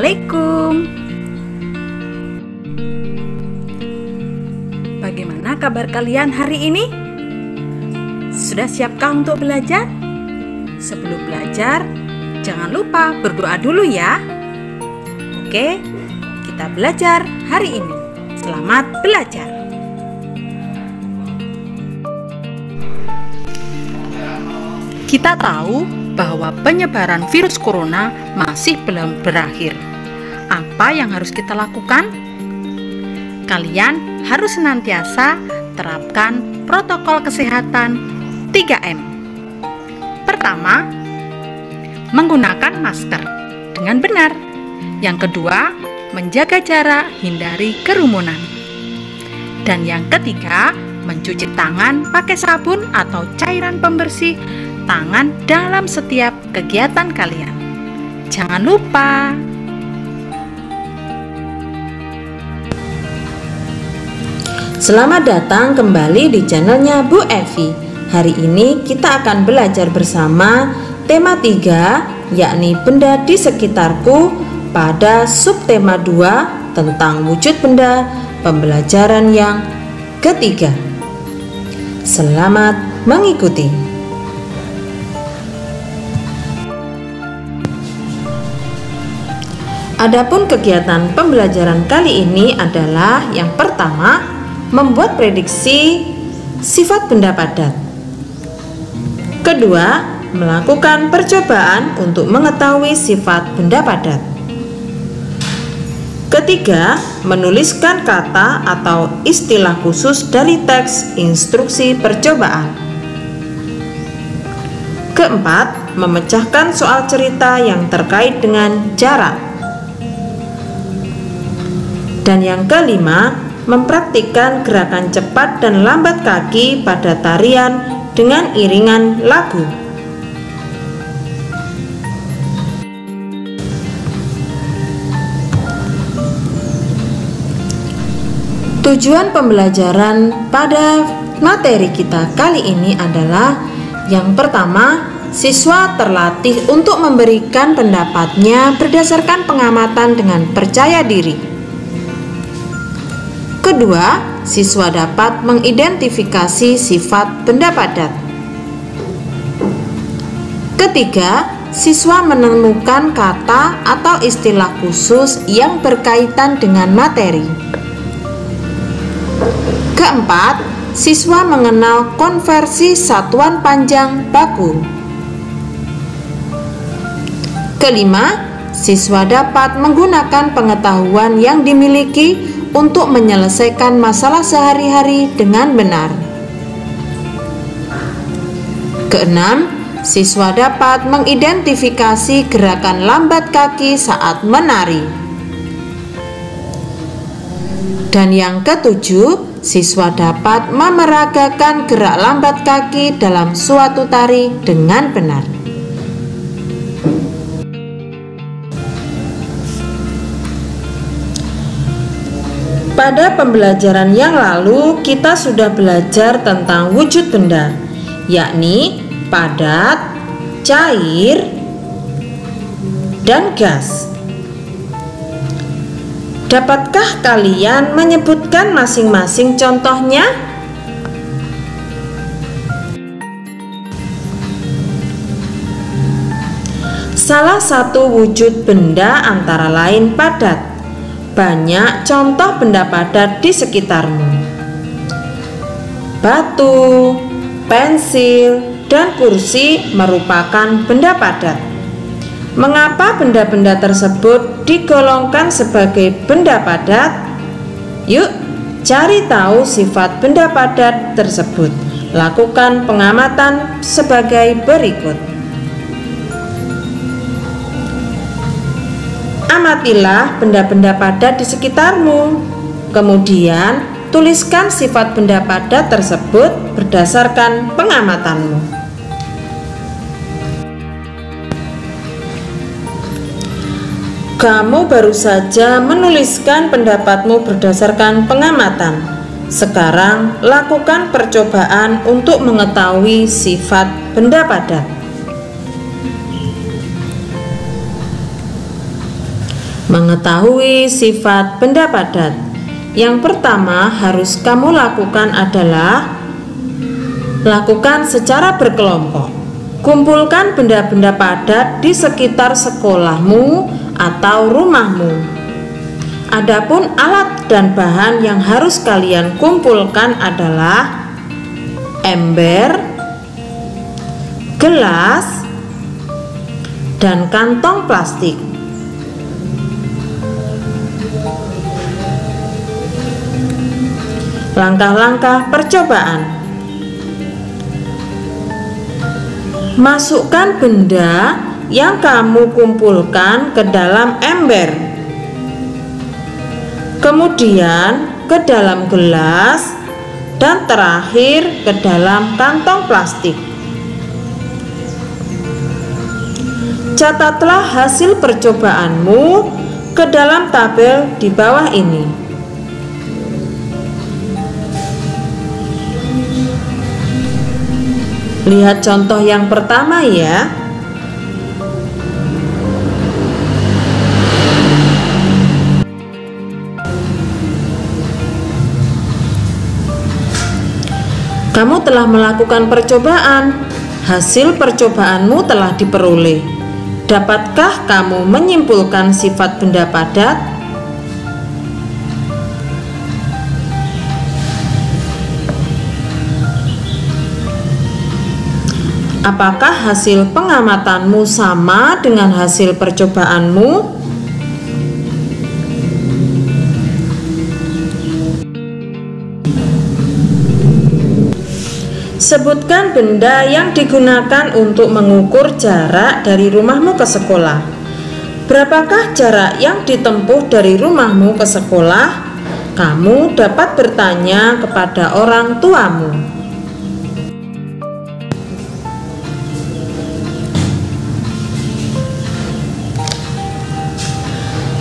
Assalamualaikum. Bagaimana kabar kalian hari ini? Sudah siapkah untuk belajar? Sebelum belajar, jangan lupa berdoa dulu ya. Oke, kita belajar hari ini. Selamat belajar. Kita tahu bahwa penyebaran virus corona masih belum berakhir. Apa yang harus kita lakukan? Kalian harus senantiasa terapkan protokol kesehatan 3M. Pertama, menggunakan masker dengan benar. Yang kedua, menjaga jarak, hindari kerumunan. Dan yang ketiga, mencuci tangan pakai sabun atau cairan pembersih tangan dalam setiap kegiatan kalian. Jangan lupa. Selamat datang kembali di channelnya Bu Evi. Hari ini kita akan belajar bersama tema 3, yakni benda di sekitarku, pada subtema 2 tentang wujud benda, pembelajaran yang ketiga. Selamat mengikuti. Adapun kegiatan pembelajaran kali ini adalah yang pertama, membuat prediksi sifat benda padat. Kedua, melakukan percobaan untuk mengetahui sifat benda padat. Ketiga, menuliskan kata atau istilah khusus dari teks instruksi percobaan. Keempat, memecahkan soal cerita yang terkait dengan jarak. Dan yang kelima, mempraktikkan gerakan cepat dan lambat kaki pada tarian dengan iringan lagu. Tujuan pembelajaran pada materi kita kali ini adalah yang pertama, siswa terlatih untuk memberikan pendapatnya berdasarkan pengamatan dengan percaya diri. Kedua, siswa dapat mengidentifikasi sifat benda padat. Ketiga, siswa menemukan kata atau istilah khusus yang berkaitan dengan materi. Keempat, siswa mengenal konversi satuan panjang baku. Kelima, siswa dapat menggunakan pengetahuan yang dimiliki untuk menyelesaikan masalah sehari-hari dengan benar. Keenam, siswa dapat mengidentifikasi gerakan lambat kaki saat menari. Dan yang ketujuh, siswa dapat memeragakan gerak lambat kaki dalam suatu tari dengan benar. Pada pembelajaran yang lalu, kita sudah belajar tentang wujud benda, yakni padat, cair, dan gas. Dapatkah kalian menyebutkan masing-masing contohnya? Salah satu wujud benda antara lain padat. Banyak contoh benda padat di sekitarmu. Batu, pensil, dan kursi merupakan benda padat. Mengapa benda-benda tersebut digolongkan sebagai benda padat? Yuk, cari tahu sifat benda padat tersebut. Lakukan pengamatan sebagai berikut. Amatilah benda-benda padat di sekitarmu. Kemudian, tuliskan sifat benda padat tersebut berdasarkan pengamatanmu. Kamu baru saja menuliskan pendapatmu berdasarkan pengamatan. Sekarang, lakukan percobaan untuk mengetahui sifat benda padat. Mengetahui sifat benda padat, yang pertama harus kamu lakukan adalah lakukan secara berkelompok. Kumpulkan benda-benda padat di sekitar sekolahmu atau rumahmu. Adapun alat dan bahan yang harus kalian kumpulkan adalah ember, gelas, dan kantong plastik. Langkah-langkah percobaan. Masukkan benda yang kamu kumpulkan ke dalam ember, kemudian ke dalam gelas, dan terakhir ke dalam kantong plastik. Catatlah hasil percobaanmu ke dalam tabel di bawah ini. Lihat contoh yang pertama ya. Kamu telah melakukan percobaan. Hasil percobaanmu telah diperoleh. Dapatkah kamu menyimpulkan sifat benda padat? Apakah hasil pengamatanmu sama dengan hasil percobaanmu? Sebutkan benda yang digunakan untuk mengukur jarak dari rumahmu ke sekolah. Berapakah jarak yang ditempuh dari rumahmu ke sekolah? Kamu dapat bertanya kepada orang tuamu.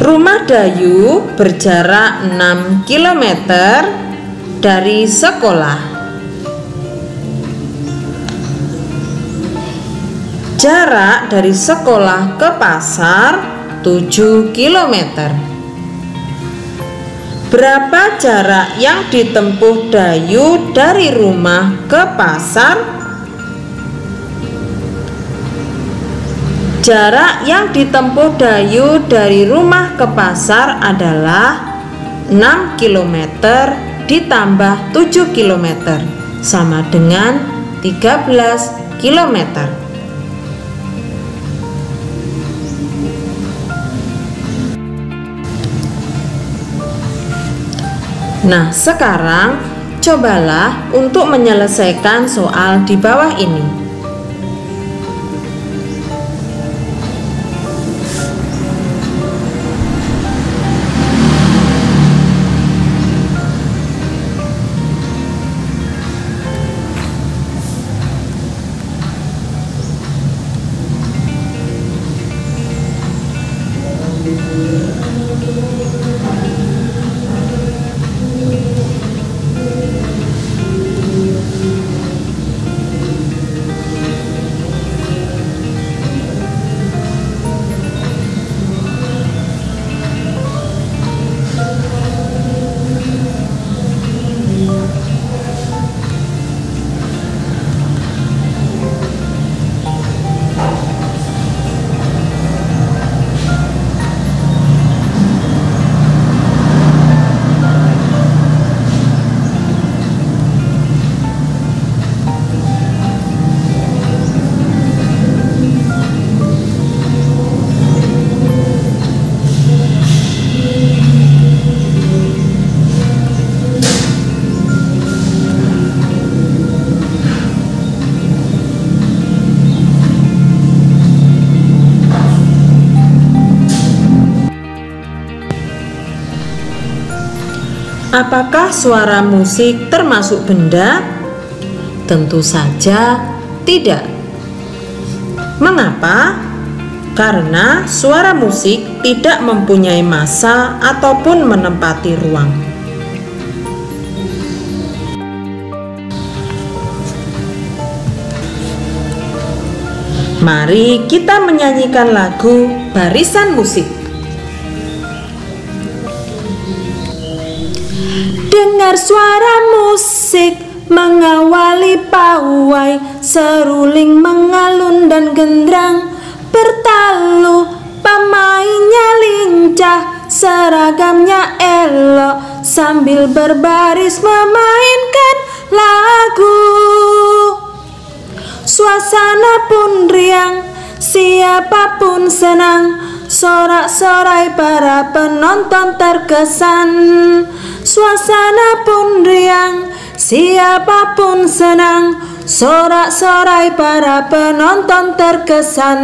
Rumah Dayu berjarak 6 km dari sekolah. Jarak dari sekolah ke pasar 7 km. Berapa jarak yang ditempuh Dayu dari rumah ke pasar? Jarak yang ditempuh Dayu dari rumah ke pasar adalah 6 km ditambah 7 km sama dengan 13 km. Nah, sekarang cobalah untuk menyelesaikan soal di bawah ini. Apakah suara musik termasuk benda? Tentu saja tidak. Mengapa? Karena suara musik tidak mempunyai massa ataupun menempati ruang. Mari kita menyanyikan lagu Barisan Musik. Dengar suara musik mengawali pawai, seruling mengalun dan gendrang bertalu. Pemainnya lincah, seragamnya elok, sambil berbaris memainkan lagu. Suasana pun riang, siapapun senang, sorak-sorai para penonton terkesan. Suasana pun riang, siapapun senang, sorak-sorai para penonton terkesan.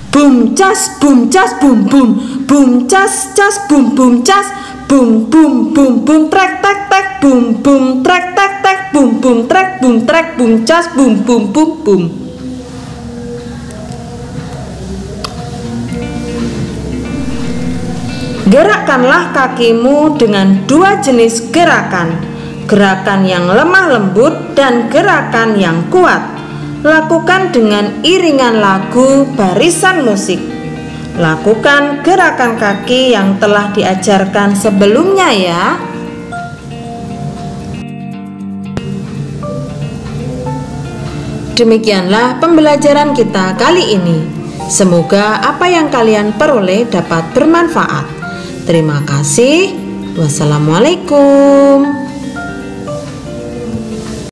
Bum cas bum bum bum cas bum cas bum bum trek tek tek bum trek tek tek bum trek bum cas bum bum. Gerakkanlah kakimu dengan dua jenis gerakan, gerakan yang lemah lembut dan gerakan yang kuat. Lakukan dengan iringan lagu barisan musik. Lakukan gerakan kaki yang telah diajarkan sebelumnya ya. Demikianlah pembelajaran kita kali ini. Semoga apa yang kalian peroleh dapat bermanfaat. Terima kasih. Wassalamualaikum.